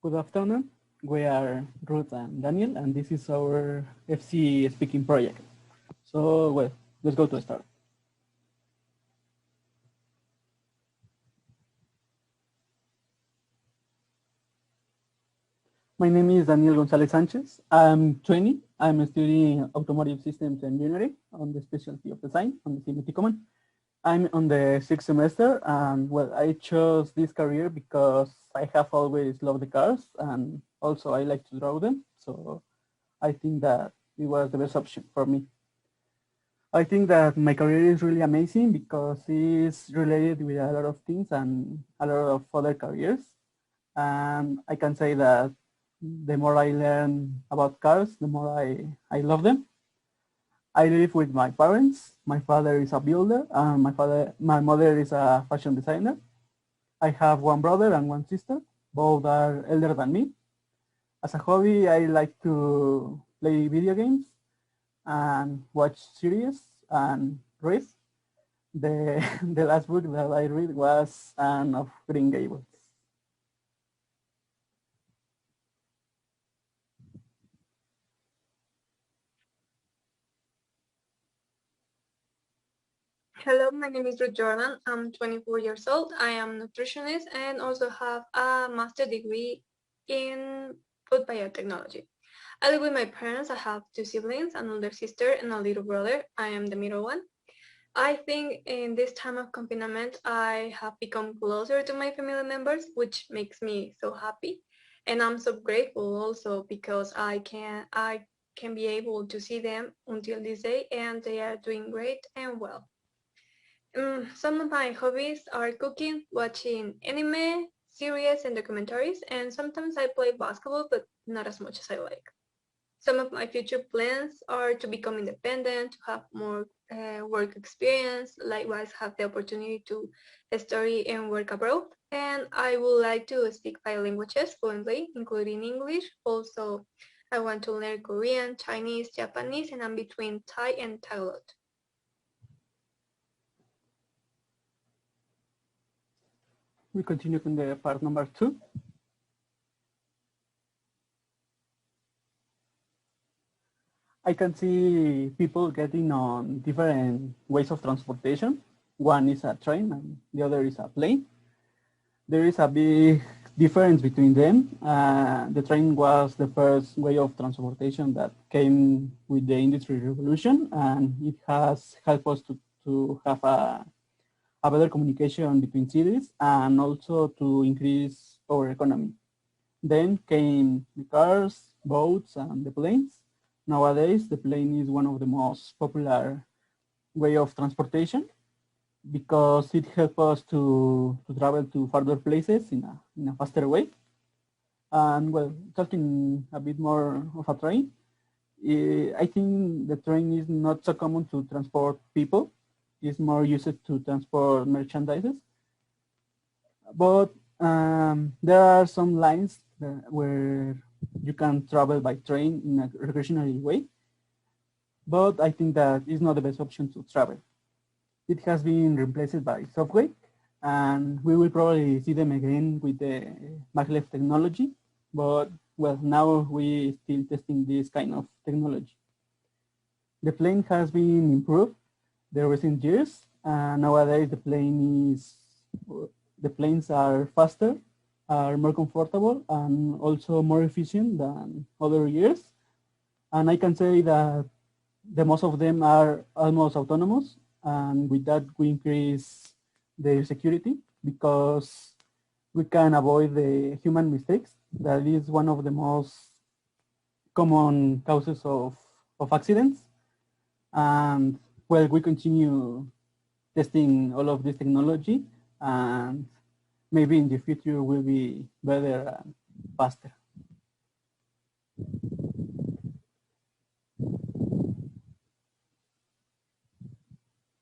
Good afternoon. We are Ruth and Daniel, and this is our FC speaking project. So, well, let's go to start. My name is Daniel Gonzalez Sanchez. I'm 20. I'm studying automotive systems engineering on the specialty of design on the CMT Common. I'm on the sixth semester, and well, I chose this career because I have always loved the cars, and also I like to draw them. So I think that it was the best option for me. I think that my career is really amazing because it's related with a lot of things and a lot of other careers. And I can say that the more I learn about cars, the more I love them. I live with my parents. My father is a builder and my mother is a fashion designer. I have one brother and one sister. Both are elder than me. As a hobby, I like to play video games and watch series and read. The the last book that I read was Anne of Green Gables. Hello, my name is Ruth Jordan. I'm 24 years old. I am a nutritionist and also have a master degree in food biotechnology. I live with my parents. I have two siblings, an older sister and a little brother. I am the middle one. I think in this time of confinement, I have become closer to my family members, which makes me so happy. And I'm so grateful also because I can be able to see them until this day and they are doing great and well. Some of my hobbies are cooking, watching anime, series, and documentaries, and sometimes I play basketball, but not as much as I like. Some of my future plans are to become independent, to have more work experience, likewise have the opportunity to study and work abroad. And I would like to speak five languages fluently, including English. Also, I want to learn Korean, Chinese, Japanese, and I'm between Thai and Tagalog. We continue with the part number 2. I can see people getting on different ways of transportation. One is a train and the other is a plane. There is a big difference between them. The train was the first way of transportation that came with the Industry Revolution, and it has helped us to have a better communication between cities and also to increase our economy. Then came the cars, boats, and the planes. Nowadays, the plane is one of the most popular way of transportation because it helps us to travel to further places in a faster way. And well, talking a bit more of a train, I think the train is not so common to transport people. It's more used to transport merchandises. But there are some lines where you can travel by train in a recreational way. But I think that is not the best option to travel. It has been replaced by Subway, and we will probably see them again with the maglev technology. But well, now we still testing this kind of technology. The plane has been improved the recent years. Nowadays, the planes are faster, are more comfortable, and also more efficient than other years. And I can say that the most of them are almost autonomous, and with that we increase their security because we can avoid the human mistakes. That is one of the most common causes of accidents. And well, we continue testing all of this technology, and maybe in the future will be better and faster.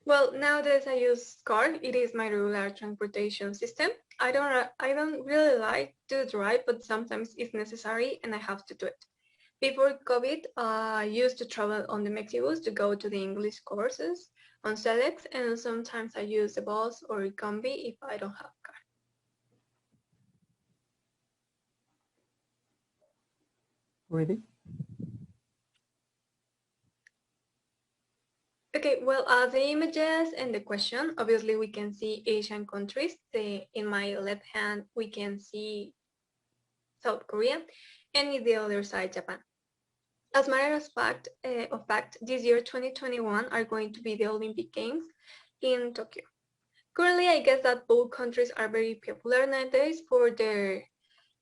Well, nowadays I use car. It is my regular transportation system. I don't really like to drive, but sometimes it's necessary and I have to do it. Before COVID, I used to travel on the Mexibus to go to the English courses on Selex, and sometimes I use the bus or Combi if I don't have car. Really? Okay, well, the images and the question, obviously we can see Asian countries. In my left hand, we can see South Korea, and in the other side, Japan. As a matter of fact, this year 2021 are going to be the Olympic Games in Tokyo. Currently, I guess that both countries are very popular nowadays for their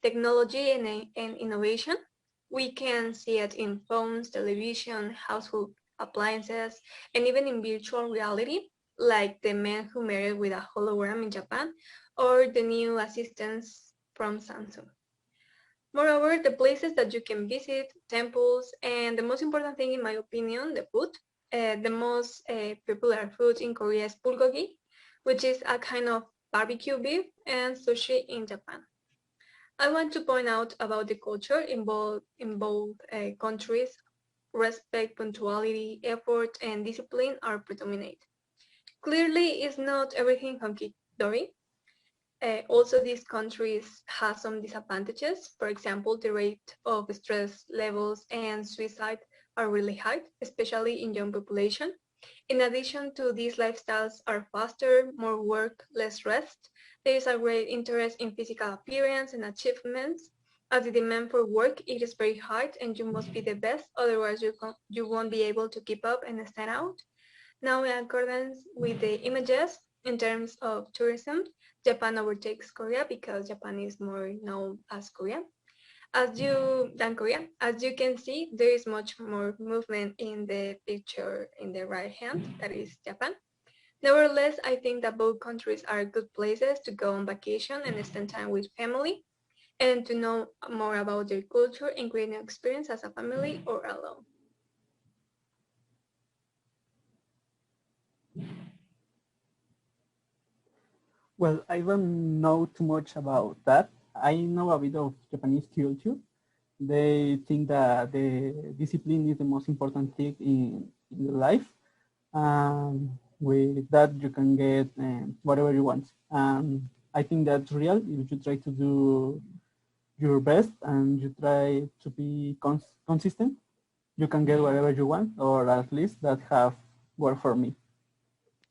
technology and innovation. We can see it in phones, television, household appliances, and even in virtual reality, like the man who married with a hologram in Japan, or the new assistants from Samsung. Moreover, the places that you can visit, temples, and the most important thing in my opinion, the food. The most popular food in Korea is bulgogi, which is a kind of barbecue beef, and sushi in Japan. I want to point out about the culture in both countries. Respect, punctuality, effort, and discipline are predominant. Clearly, it's not everything hunky-dory. Also, these countries have some disadvantages. For example, the rate of stress levels and suicide are really high, especially in young population. In addition to these lifestyles are faster, more work, less rest. There is a great interest in physical appearance and achievements. As the demand for work, it is very high and you must be the best, otherwise you won't be able to keep up and stand out. Now, in accordance with the images, in terms of tourism, Japan overtakes Korea because Japan is more known as Korea. Than Korea. As you can see, there is much more movement in the picture in the right hand, that is Japan. Nevertheless, I think that both countries are good places to go on vacation and spend time with family and to know more about their culture and create an experience as a family or alone. Well, I don't know too much about that. I know a bit of Japanese culture. They think that the discipline is the most important thing in your life. With that, you can get whatever you want. I think that's real if you try to do your best and you try to be consistent. You can get whatever you want, or at least that have worked for me.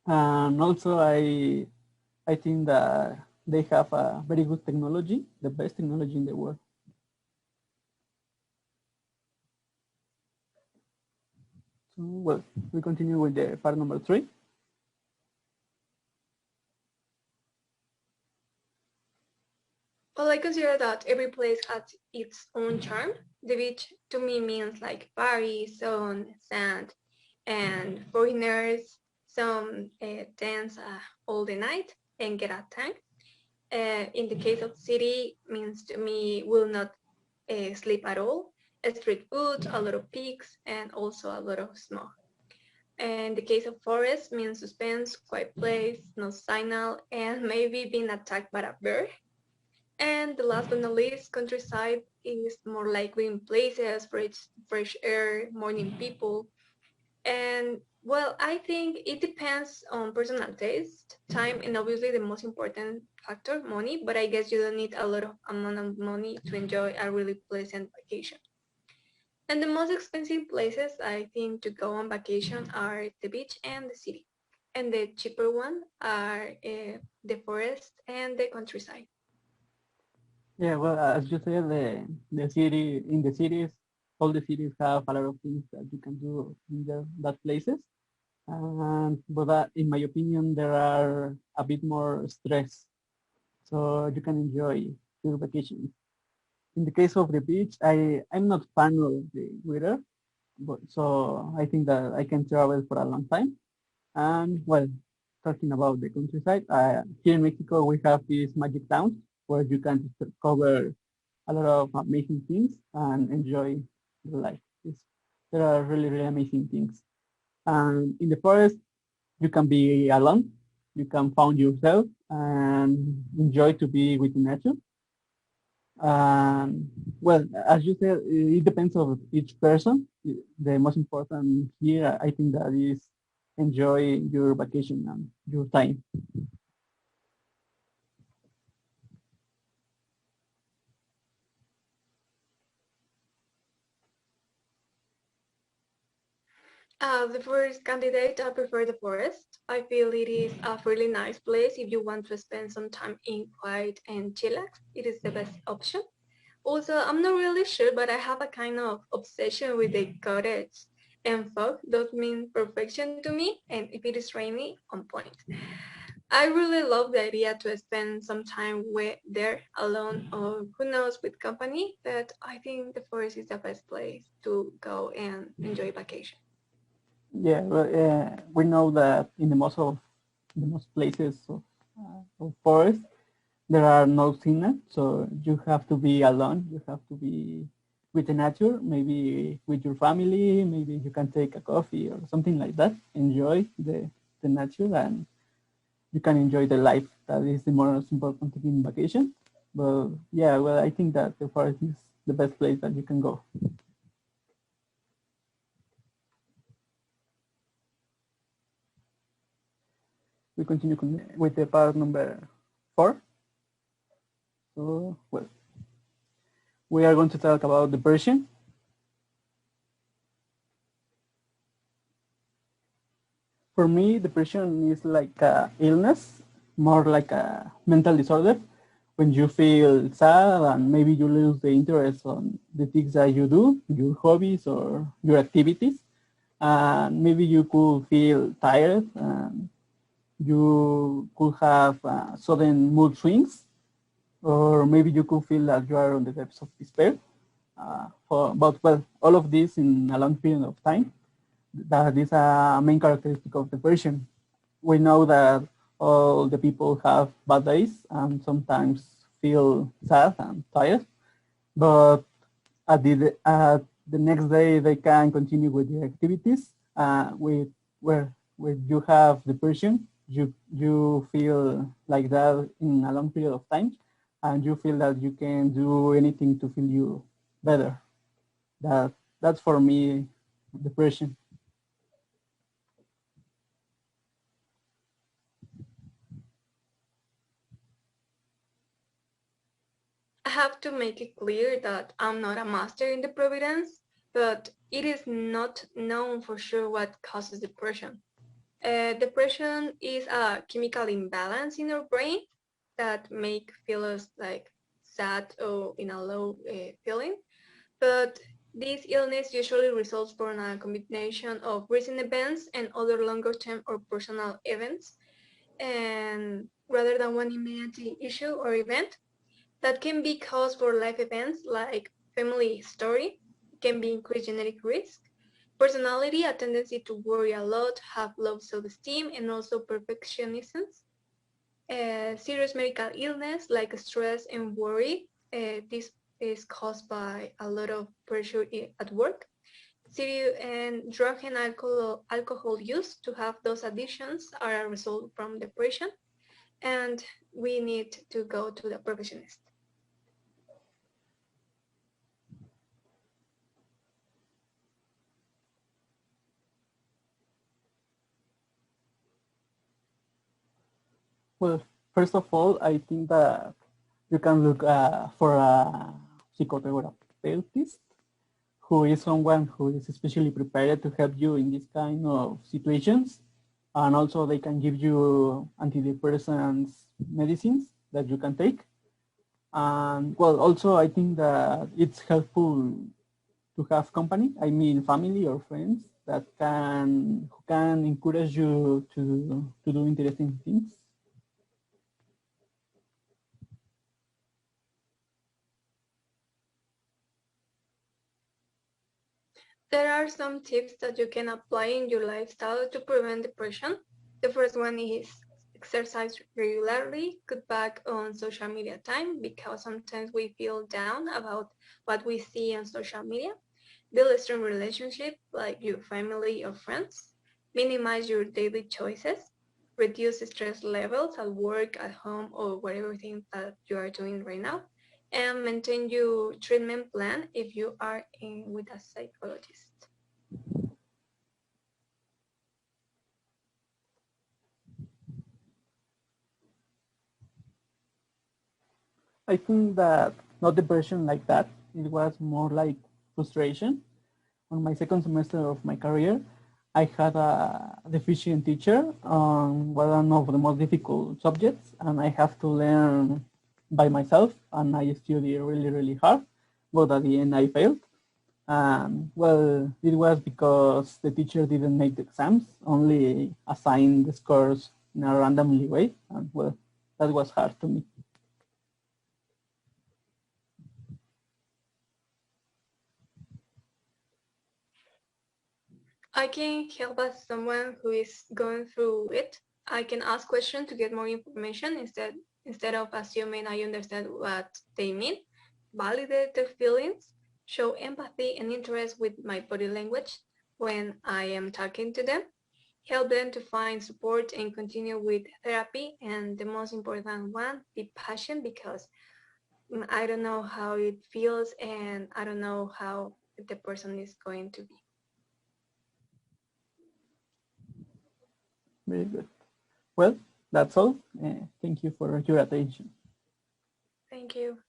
And also, I think that they have a very good technology, the best technology in the world. So, well, we continue with the part number 3. Well, I consider that every place has its own charm. The beach to me means like Paris, sun, sand, and foreigners, some dance all the night and get a tan. In the case of city, means to me will not sleep at all. Street food, a lot of pigs, and also a lot of smoke. And the case of forest means suspense, quiet place, no signal, and maybe being attacked by a bear. And the last but not least, countryside is more like green places, fresh air, morning people. And well, I think it depends on personal taste, time, and obviously the most important factor, money. But I guess you don't need a lot of amount of money to enjoy a really pleasant vacation. And the most expensive places I think to go on vacation are the beach and the city. And the cheaper one are the forest and the countryside. Yeah, well, as you said, the city in the cities, all the cities have a lot of things that you can do in that places. But in my opinion, there are a bit more stress, so you can enjoy your vacation. In the case of the beach, I'm not fan of the weather, but so I think that I can travel for a long time. And well, talking about the countryside, here in Mexico we have these magic towns where you can discover a lot of amazing things and enjoy the life. There are really, really amazing things. And in the forest, you can be alone. You can find yourself and enjoy to be with nature. Well, as you said, it depends on each person. The most important here, I think that is enjoy your vacation and your time. The first candidate, I prefer the forest. I feel it is a really nice place if you want to spend some time in quiet and chillax. It is the best option. Also, I'm not really sure, but I have a kind of obsession with the cottage and fog. Those mean perfection to me, and if it is rainy, on point. I really love the idea to spend some time there alone or who knows with company, but I think the forest is the best place to go and enjoy vacation. Yeah, well, we know that in the most places of forest, there are no signal, so you have to be alone. You have to be with the nature, maybe with your family. Maybe you can take a coffee or something like that. Enjoy the nature, and you can enjoy the life. That is the most important thing in vacation. But yeah, well, I think that the forest is the best place that you can go. We continue with the part number 4. So, well, we are going to talk about depression. For me, depression is like a illness, more like a mental disorder. When you feel sad and maybe you lose the interest on the things that you do, your hobbies or your activities, and maybe you could feel tired and you could have sudden mood swings, or maybe you could feel that you are on the depths of despair. But well, all of this in a long period of time. That is a main characteristic of depression. We know that all the people have bad days and sometimes feel sad and tired, but at the next day they can continue with their activities. With where you have depression, you feel like that in a long period of time, and you feel that you can do anything to feel you better. That's for me depression. I have to make it clear that I'm not a master in the providence, but it is not known for sure what causes depression. Depression is a chemical imbalance in our brain that make feel us like sad or in a low feeling. But this illness usually results from a combination of recent events and other longer-term or personal events, and rather than one immediate issue or event that can be caused for life events like family history, can be increased genetic risk, personality, a tendency to worry a lot, have low self-esteem, and also perfectionism. Serious medical illness like stress and worry. This is caused by a lot of pressure at work. Serious and drug and alcohol use to have those addictions are a result from depression, and we need to go to the professionist. Well, first of all, I think that you can look for a psychotherapist who is someone who is especially prepared to help you in this kind of situations. And also they can give you antidepressants medicines that you can take. And well, also I think that it's helpful to have company, I mean family or friends that can who can encourage you to do interesting things. There are some tips that you can apply in your lifestyle to prevent depression. The first one is exercise regularly, cut back on social media time because sometimes we feel down about what we see on social media. Build a strong relationship like your family or friends. Minimize your daily choices. Reduce stress levels at work, at home, or whatever thing that you are doing right now. And maintain your treatment plan if you are in with a psychologist. I think that not depression like that. It was more like frustration on my second semester of my career. I had a deficient teacher on one of the most difficult subjects, and I have to learn by myself, and I studied really, really hard, but at the end I failed. Well, it was because the teacher didn't make the exams, only assigned the scores in a randomly way, and well, that was hard to me. I can help as someone who is going through it. I can ask questions to get more information instead of assuming I understand what they mean, validate their feelings, show empathy and interest with my body language when I am talking to them, help them to find support and continue with therapy, and the most important one, be patient because I don't know how it feels and I don't know how the person is going to be. Very good. Well, that's all. Thank you for your attention. Thank you.